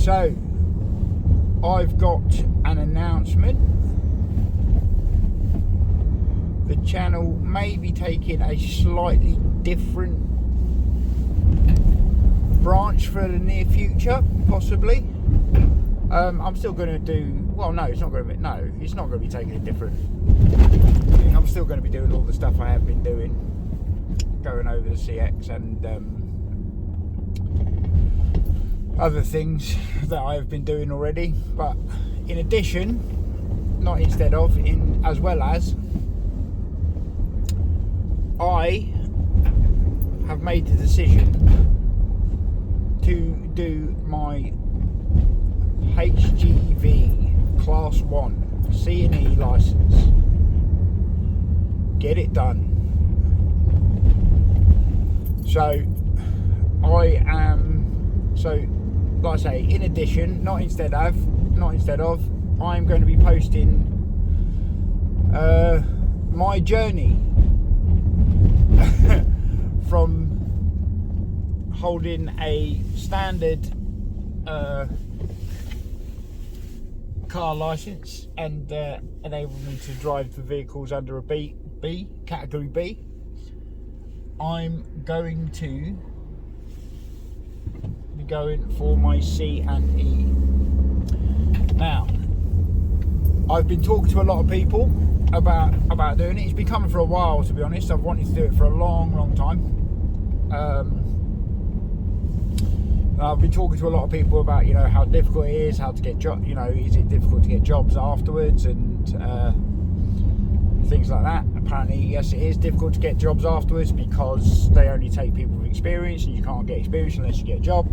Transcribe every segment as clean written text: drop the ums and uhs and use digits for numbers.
So I've got an announcement. The channel may be taking a slightly different branch for the near future, possibly. I'm still going to do, well, no, it's not going to be, no, it's not going to be taking a different thing. I'm still going to be doing all the stuff I have been doing, going over the CX and other things that I have been doing already. But in addition, not instead of, in as well as, I have made the decision to do my HGV Class 1 C&E license. Get it done. So like I say, in addition, not instead of, I'm going to be posting my journey from holding a standard car license and enable me to drive the vehicles under a B category B. I'm going to be going for my C and E. Now, I've been talking to a lot of people about doing it. It's been coming for a while, to be honest. I've wanted to do it for a long time. I've been talking to a lot of people about, you know, how difficult it is, how to get jobs, you know, is it difficult to get jobs afterwards and things like that. Apparently, yes, it is difficult to get jobs afterwards because they only take people with experience and you can't get experience unless you get a job,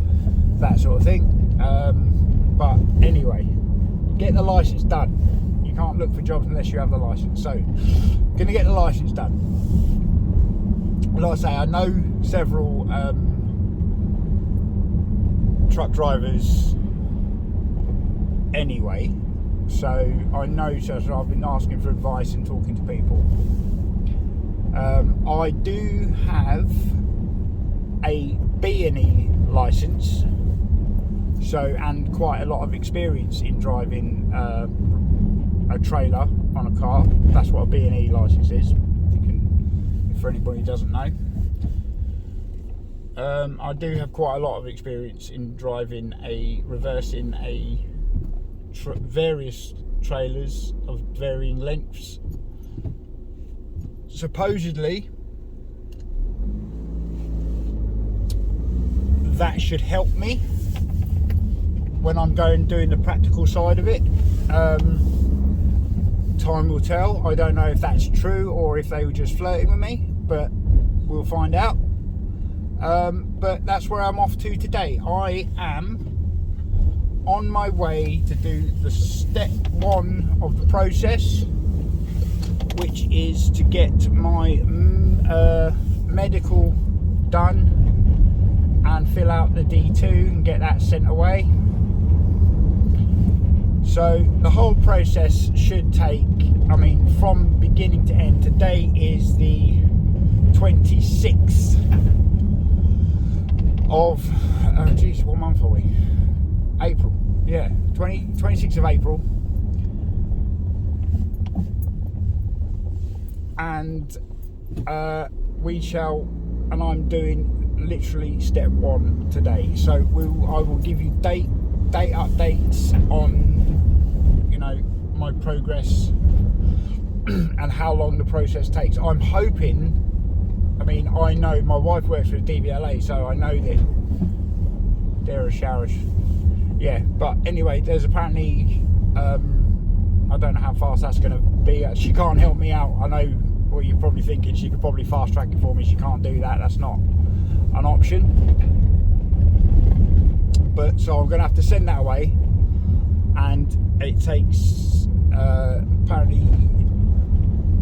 that sort of thing. But anyway, get the license done. You can't look for jobs unless you have the license. So, gonna get the license done. Like I say, I know several truck drivers anyway, so I know, so I've been asking for advice and talking to people. I do have a B&E license, so, and quite a lot of experience in driving a trailer on a car. That's what a B&E license is, for anybody who doesn't know. I do have quite a lot of experience in reversing various trailers of varying lengths. Supposedly, that should help me when I'm doing the practical side of it. Time will tell. I don't know if that's true or if they were just flirting with me, but we'll find out. But that's where I'm off to today. I am on my way to do the step 1 of the process, which is to get my medical done and fill out the D2 and get that sent away. So the whole process should take, I mean, from beginning to end. Today is the 26th of, oh geez, what month are we? April, yeah, 26th of April. And I'm doing literally step 1 today. So I will give you date updates on, you know, my progress and how long the process takes. I'm hoping, I mean, I know my wife works for the DVLA, so I know that they're a shower. Yeah, but anyway, there's apparently, I don't know how fast that's going to be. She can't help me out. I know what you're probably thinking. She could probably fast track it for me. She can't do that. That's not an option. But so I'm going to have to send that away, and it takes apparently,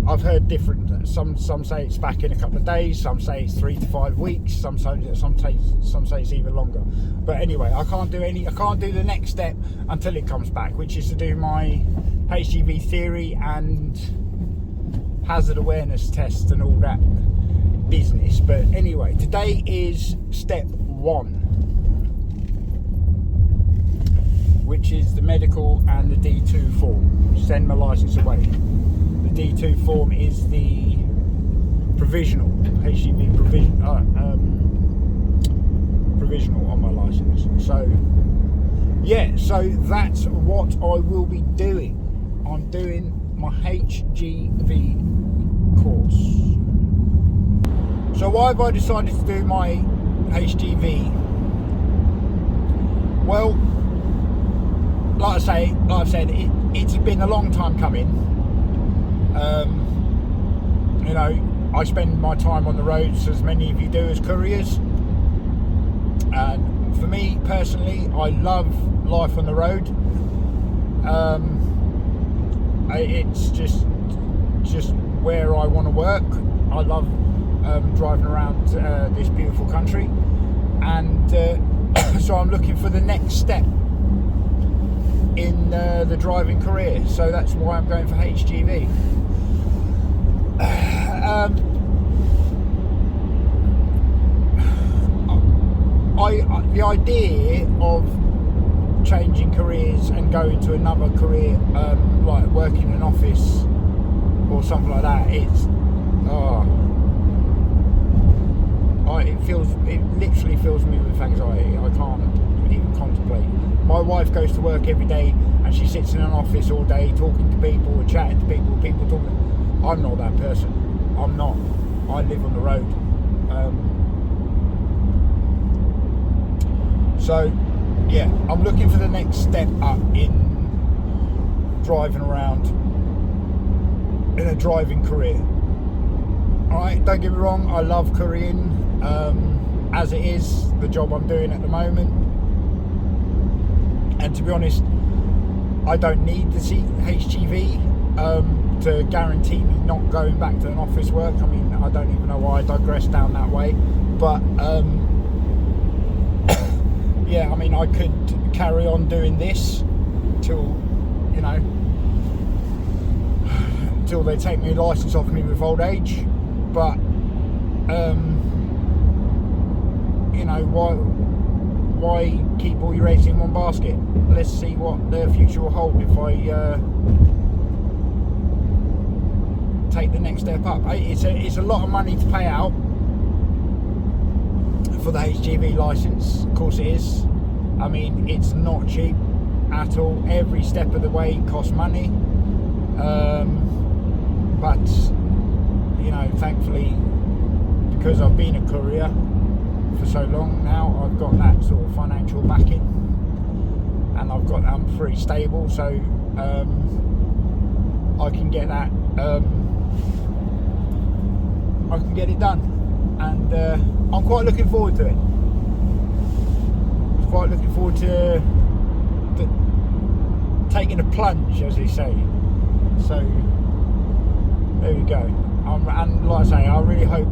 I've heard different. Some say it's back in a couple of days. Some say it's 3 to 5 weeks. Some say it's even longer. But anyway, I can't do the next step until it comes back, which is to do my HGV theory and hazard awareness test and all that business. But anyway, today is step 1. which is the medical and the D2 form. Send my licence away. The D2 form is the provisional, HGV provisional on my licence. So yeah, so that's what I will be doing. I'm doing my HGV course. So why have I decided to do my HGV? Well, like I've said, it's been a long time coming. You know, I spend my time on the roads, as many of you do, as couriers. And for me personally, I love life on the road. It's just where I want to work. I love driving around this beautiful country, and so I'm looking for the next step in the driving career. So that's why I'm going for HGV. The idea of changing careers and going to another career, like working in an office or something like that, it literally fills me with anxiety. I can't even contemplate. My wife goes to work every day and she sits in an office all day talking to people and chatting to people talking. I'm not that person. I'm not. I live on the road. So yeah, I'm looking for the next step up in driving around in a driving career. Alright, don't get me wrong, I love couriering, as it is the job I'm doing at the moment. And to be honest, I don't need the HGV to guarantee me not going back to an office work. I mean, I don't even know why I digressed down that way, but yeah, I mean, I could carry on doing this till, you know, until they take my licence off me with old age. But you know, why keep all your eggs in one basket? Let's see what the future will hold if I take the next step up. It's a lot of money to pay out for the HGV licence. Of course it is. I mean, it's not cheap at all. Every step of the way costs money. But you know, thankfully, because I've been a courier for so long now, I've got that sort of financial backing, and I'm pretty stable, so I can get that. I can get it done, and I'm quite looking forward to it. I'm quite looking forward to taking a plunge, as they say. So there we go. And like I say, I really hope,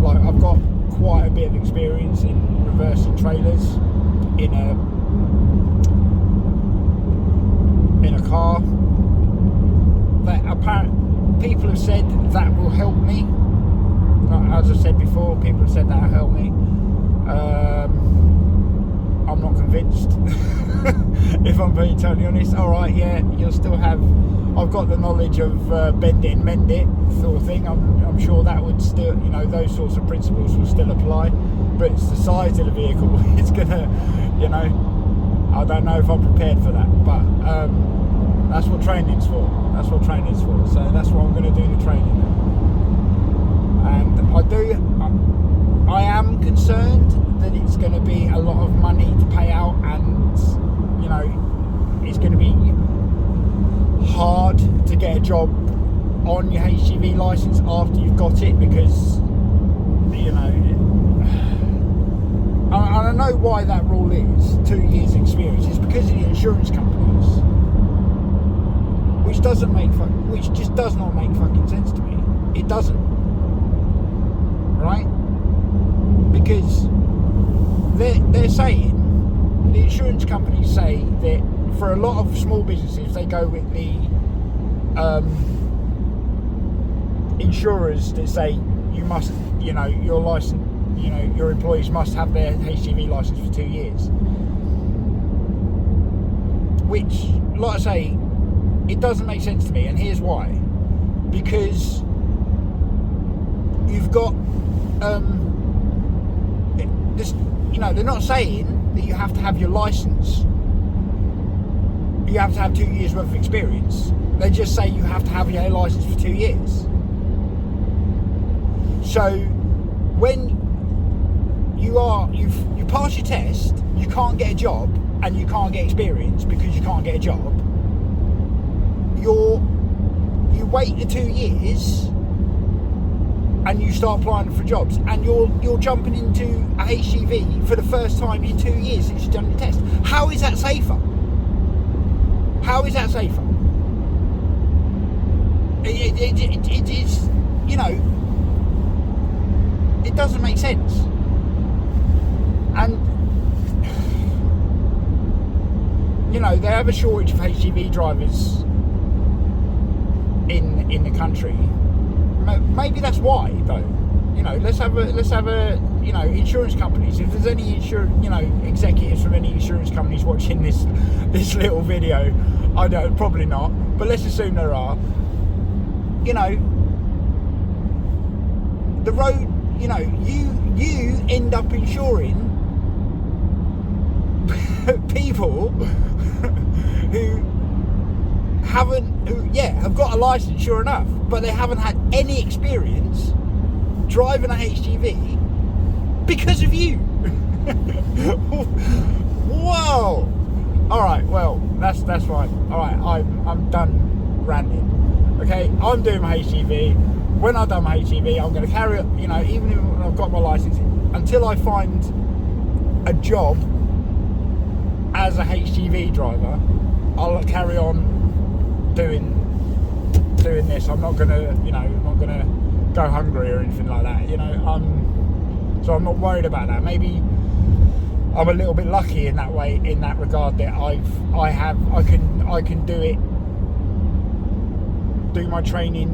like, I've got quite a bit of experience in reversing trailers in a car. That apparently people have said that will help me. As I said before, people have said that will help me. I'm not convinced. If I'm being totally honest. Alright, yeah, you'll still have, I've got the knowledge of bend it and mend it sort of thing. I'm sure that would still, you know, those sorts of principles will still apply, but it's the size of the vehicle. It's gonna, you know, I don't know if I'm prepared for that, but that's what training's for. That's what training's for. So that's what I'm going to do, the training now. And I am concerned that it's going to be a lot of money to pay out, and you know, it's going to be hard to get a job on your HGV license after you've got it, because, you know, and I know why that rule is 2 years experience. It's because of the insurance companies, which just does not make fucking sense to me. It doesn't, right? Because they're saying, the insurance companies say that for a lot of small businesses, they go with the insurers that say you must, you know, your license, you know, your employees must have their HGV license for 2 years. which, like I say, it doesn't make sense to me, and here's why. Because you've got this, they're not saying that you have to have your license, you have to have 2 years worth of experience. They just say you have to have your license for 2 years. So when you pass your test, you can't get a job and you can't get experience because you can't get a job. You wait the 2 years and you start applying for jobs, and you're jumping into a HGV for the first time in 2 years since you've done your test. How is that safer? How is that safer? It's it doesn't make sense. And they have a shortage of HGV drivers in the country. Maybe that's why, though. Let's have a insurance companies. If there's any executives from any insurance companies watching this little video, I don't, probably not, but let's assume there are. The road, you end up insuring people who have got a license, sure enough, but they haven't had any experience driving a HGV because of you. Whoa! All right, well, that's fine. All right, I'm done ranting. Okay, I'm doing my HGV. When I've done my HGV, I'm going to carry it. Even if I've got my license, until I find a job as a HGV driver, I'll carry on doing this. I'm not gonna go hungry or anything like that. So I'm not worried about that. Maybe I'm a little bit lucky in that way, in that regard, that I can do my training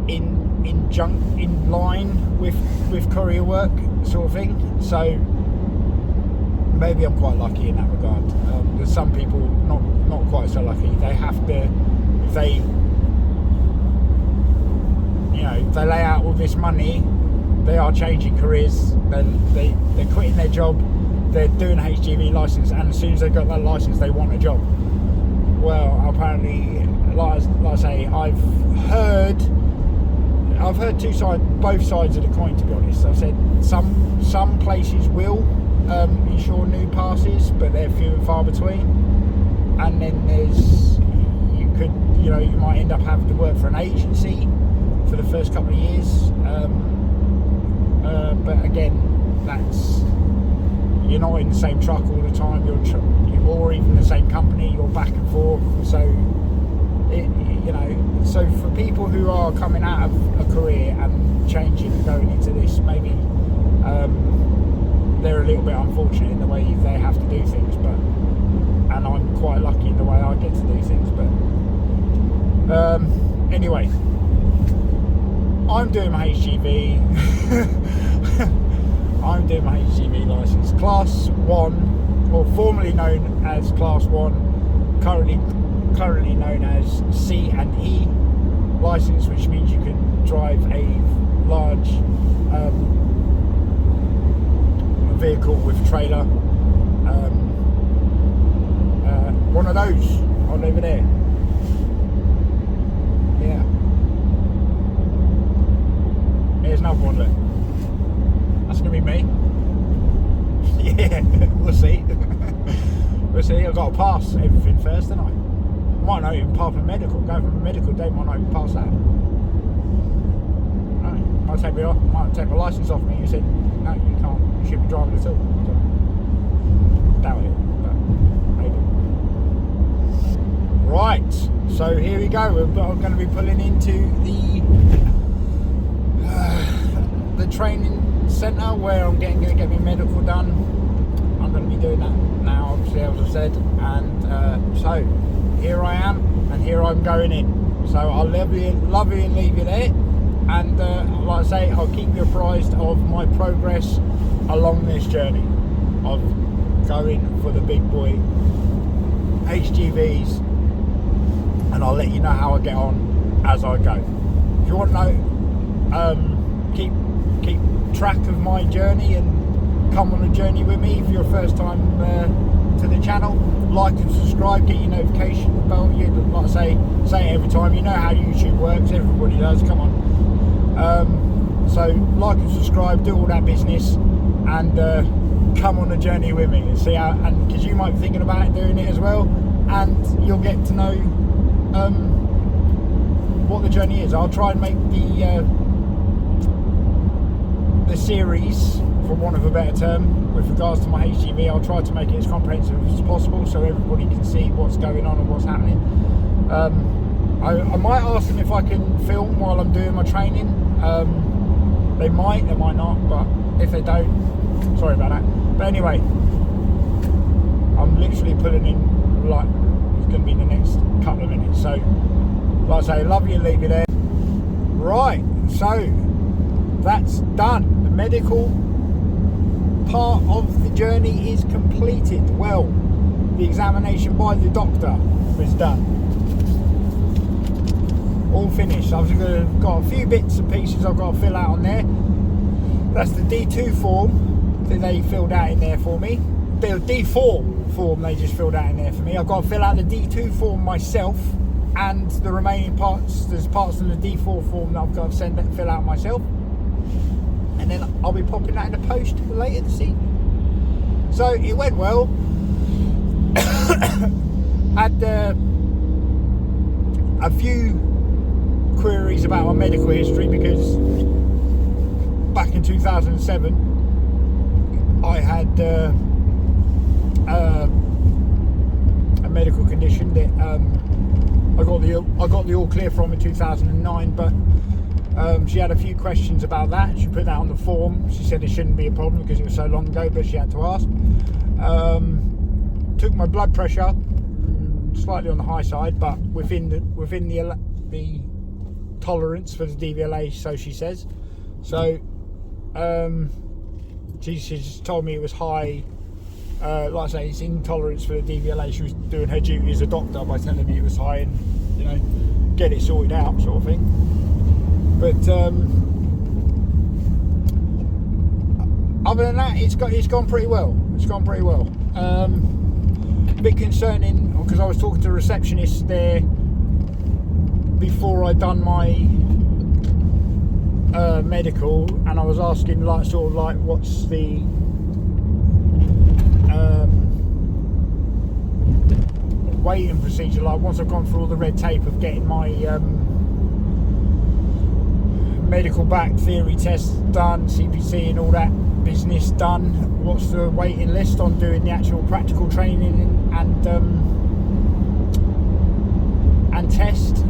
in line with courier work, sort of thing. So maybe I'm quite lucky in that regard. There's some people not quite so lucky. They have to, if they lay out all this money, they are changing careers. They're quitting their job. They're doing a HGV license, and as soon as they've got that license, they want a job. Well, apparently, like I say, I've heard both sides of the coin, to be honest. I've said some places will insure new passes, but they're few and far between. And then you might end up having to work for an agency for the first couple of years. But again, you're not in the same truck all the time, or even the same company. You're back and forth. So so for people who are coming out of a career and changing and going into this, maybe they're a little bit unfortunate in the way they have to do things, and I'm quite lucky in the way I get to do things. But anyway, I'm doing my HGV. I'm doing my HGV license, Class 1, or formerly known as Class 1, currently known as C and E license, which means you can drive a large vehicle with trailer. One of those on over there. Yeah. Here's another one, look. That's going to be me. Yeah, we'll see. We'll see. I've got to pass everything first, haven't I? Might not even pass my medical. Go from a medical day, might not even pass that. No, might take my license off me. You said, no, you can't. You shouldn't be driving at all. So, doubt it, but maybe. Right, so here we go. We're going to be pulling into the training centre where I'm going to get my medical done. I'm going to be doing that now, obviously, as I said. And so here I am, and here I'm going in. So I'll love you and leave you there. And like I say, I'll keep you apprised of my progress along this journey of going for the big boy HGVs, and I'll let you know how I get on as I go. If you want to know, keep track of my journey and come on a journey with me. If you're first time to the channel, like and subscribe, get your notification bell. You, like I say it every time, you know how YouTube works, everybody does, come on. So like and subscribe, do all that business, and come on a journey with me and see how, and because you might be thinking about doing it as well, and you'll get to know what the journey is. I'll try and make the series, for want of a better term, with regards to my HGV, I'll try to make it as comprehensive as possible so everybody can see what's going on and what's happening. I might ask them if I can film while I'm doing my training. They might not, but if they don't, sorry about that. But anyway, I'm literally pulling in, like, it's going to be in the next couple of minutes. So, like I say, love you and leave you there. Right, so that's done. The medical part of the journey is completed. Well, the examination by the doctor was done. All finished. I've got a few bits and pieces I've got to fill out on there. That's the D2 form that they filled out in there for me. The D4 form they just filled out in there for me. I've got to fill out the D2 form myself, and the remaining parts, there's parts in the D4 form that I've got to fill out myself, and then I'll be popping that in the post later this evening. So it went well. Had a few queries about my medical history, because back in 2007 I had a medical condition that I got the all clear from in 2009, but she had a few questions about that. She put that on the form. She said it shouldn't be a problem because it was so long ago, but she had to ask. Took my blood pressure, slightly on the high side, but within the tolerance for the DVLA, so she says. So she just told me it was high. Like I say, it's intolerance for the DVLA. She was doing her duty as a doctor by telling me it was high, and, you know, get it sorted out, sort of thing. But other than that, it's gone pretty well. It's gone pretty well. A bit concerning, because I was talking to a receptionist there before I'd done my medical, and I was asking, like, sort of like, what's the waiting procedure like once I've gone through all the red tape of getting my medical back, theory tests done, CPC and all that business done. What's the waiting list on doing the actual practical training and test?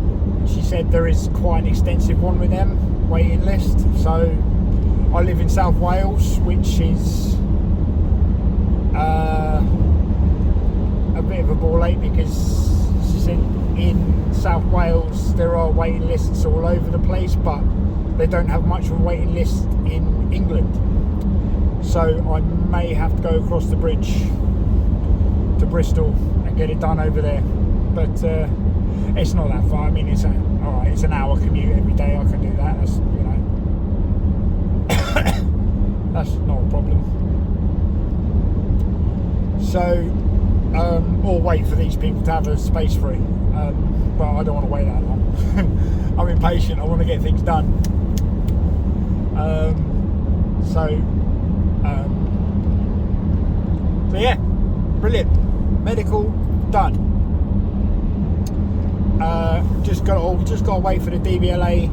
She said there is quite an extensive one with them, waiting list. So I live in South Wales, which is a bit of a ball ache, because she said in South Wales there are waiting lists all over the place, but they don't have much of a waiting list in England. So I may have to go across the bridge to Bristol and get it done over there. But it's not that far. I mean, it's an hour commute every day. I can do that. That's, you know, that's not a problem. So, or wait for these people to have a space free. But I don't want to wait that long. I'm impatient. I want to get things done. So yeah, brilliant. Medical done. Just got to wait for the DVLA.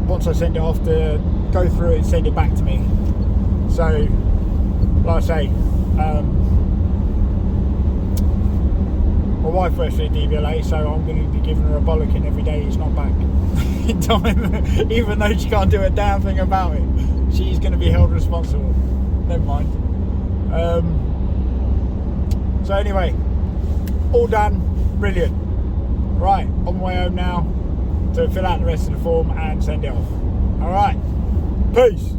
Once I send it off, to go through it and send it back to me. So, like I say, my wife works for the DVLA, so I'm going to be giving her a bollocking every day he's not back in time, even though she can't do a damn thing about it. She's going to be held responsible. Never mind. So anyway, all done. Brilliant. Right, on my way home now to fill out the rest of the form and send it off. All right, peace.